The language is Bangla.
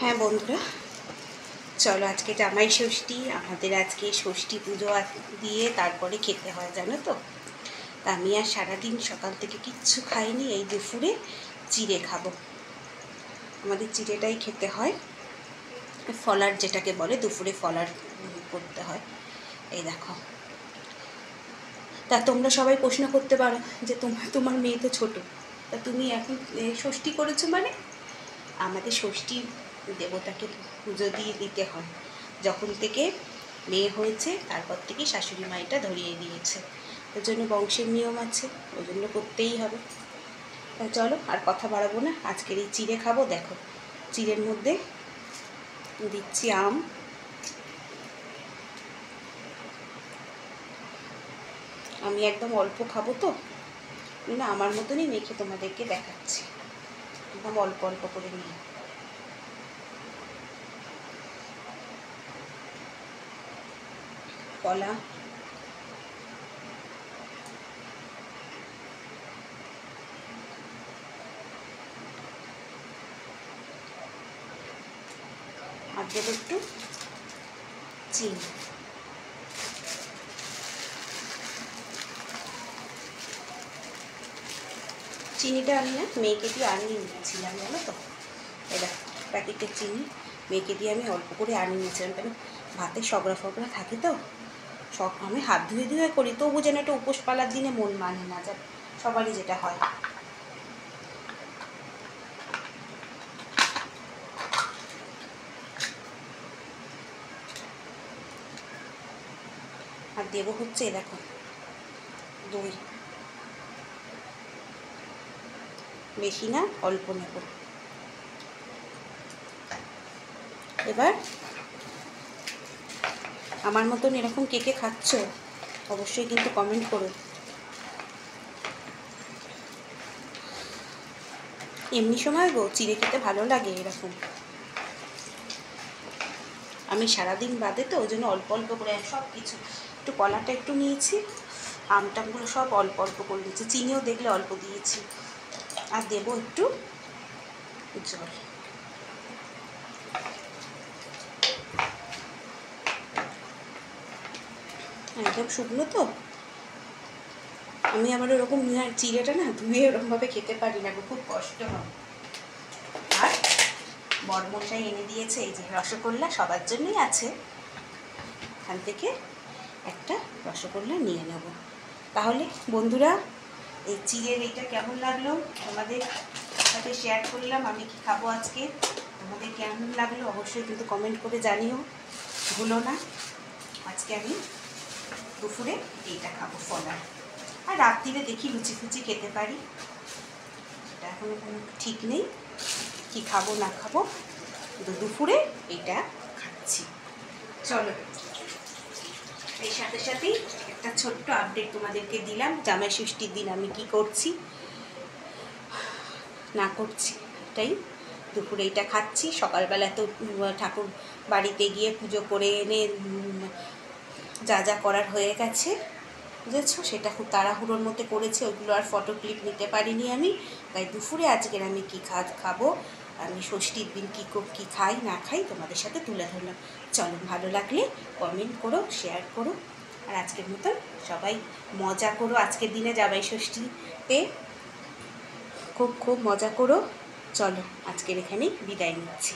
হ্যাঁ বন্ধুরা, চলো আজকে জামাই ষষ্ঠী। আমাদের আজকে ষষ্ঠী পুজো দিয়ে তারপরে খেতে হয়, জানো তো। তা আমি আর সারাদিন সকাল থেকে কিচ্ছু খাইনি, এই দুপুরে চিড়ে খাবো। আমাদের চিড়েটাই খেতে হয়, ফলার যেটাকে বলে, দুপুরে ফলার করতে হয়। এই দেখো। তা তোমরা সবাই প্রশ্ন করতে পারো যে তোমার মেয়ে তো ছোটো, তা তুমি এখন ষষ্ঠী করেছো মানে? আমাদের ষষ্ঠী দেবতাকে পুজো দিয়ে দিতে হয়। যখন থেকে মেয়ে হয়েছে তারপর থেকে শাশুড়ি মা এটা ধরিয়ে দিয়েছে, ওর জন্য বংশের নিয়ম আছে, ওই জন্য করতেই হবে। তা চলো আর কথা বাড়াবো না, আজকের এই চিড়ে খাবো। দেখো, চিড়ের মধ্যে দিচ্ছি আম, আমি একদম অল্প খাবো তো না, আমার মতনই মেখে তোমাদেরকে দেখাচ্ছি, একদম অল্প অল্প করে নিয়ে। কলা, আর দেবো একটু চিনি। চিনিটা আমি না মেয়েকে দিয়ে আনিয়ে নিয়েছিলাম, জানো তো। এটা প্যাকেটের চিনি, মেয়েকে দিয়ে আমি অল্প করে আনিয়ে নিয়েছিলাম, কেন ভাতে সগড়া ফগড়া থাকে তো, সব আমি হাত ধুয়ে ধুয়ে করি, তবু যেন একটা উপোস পালার দিনে মন মানে না, যা সবারই যেটা হয়। আর দেবো হচ্ছে দেখো দই, বেশি না, অল্প নেব। এবার আমার মতন এরকম কে কে খাচ্ছ অবশ্যই কিন্তু কমেন্ট করো। এমনি সময় গো চিড়ে খেতে ভালো লাগে এরকম। আমি সারাদিন বাদে তো, ওই জন্য অল্প অল্প করে সব কিছু, একটু কলাটা একটু নিয়েছি, আমটামগুলো সব অল্প অল্প করে দিয়েছি, চিনিও দেখলে অল্প দিয়েছি। আর দেবো একটু জল। একদম শুকনো তো, আমি আবার ওরকম চিড়েটা না ধুয়ে ওরকমভাবে খেতে পারি না, খুব কষ্ট হয়। আর বড়মশাই এনে দিয়েছে এই যে রসগোল্লা, সবার জন্যই আছে, এখান থেকে একটা রসগোল্লা নিয়ে নেব। তাহলে বন্ধুরা, এই চিড়ের এইটা কেমন লাগলো তোমাদের সাথে শেয়ার করলাম, আমি কি খাবো আজকে, তোমাদের কেমন লাগলো অবশ্যই কিন্তু কমেন্ট করে জানিও, ভুলো না। আজকে আমি দুপুরে এইটা খাবো, ফলার। আর রাত্রিরে দেখি লুচি ফুচি খেতে পারি, এটা এখনও কোনো ঠিক নেই কি খাবো না খাবো, কিন্তু দুপুরে এইটা খাচ্ছি। চলো, এই সাথে সাথেই একটা ছোট্ট আপডেট তোমাদেরকে দিলাম, জামাই ষষ্ঠীর দিন আমি কি করছি না করছি, এটাই। দুপুরে এইটা খাচ্ছি, সকালবেলা তো ঠাকুর বাড়িতে গিয়ে পুজো করে এনে যা যা করার হয়ে গেছে, বুঝেছো, সেটা খুব তাড়াহুড়োর মধ্যে করেছে, ওইগুলো আর ফটো ক্লিপ নিতে পারিনি আমি। তাই দুপুরে আজকের আমি কী খাবো, আমি ষষ্ঠীর দিন কী খাই না খাই তোমাদের সাথে তুলে ধরলাম। চলো, ভালো লাগলে কমেন্ট করো, শেয়ার করো, আর আজকের মতন সবাই মজা করো, আজকের দিনে জামাই ষষ্ঠীতে খুব খুব মজা করো। চলো আজকের এখানেই বিদায় নিচ্ছি।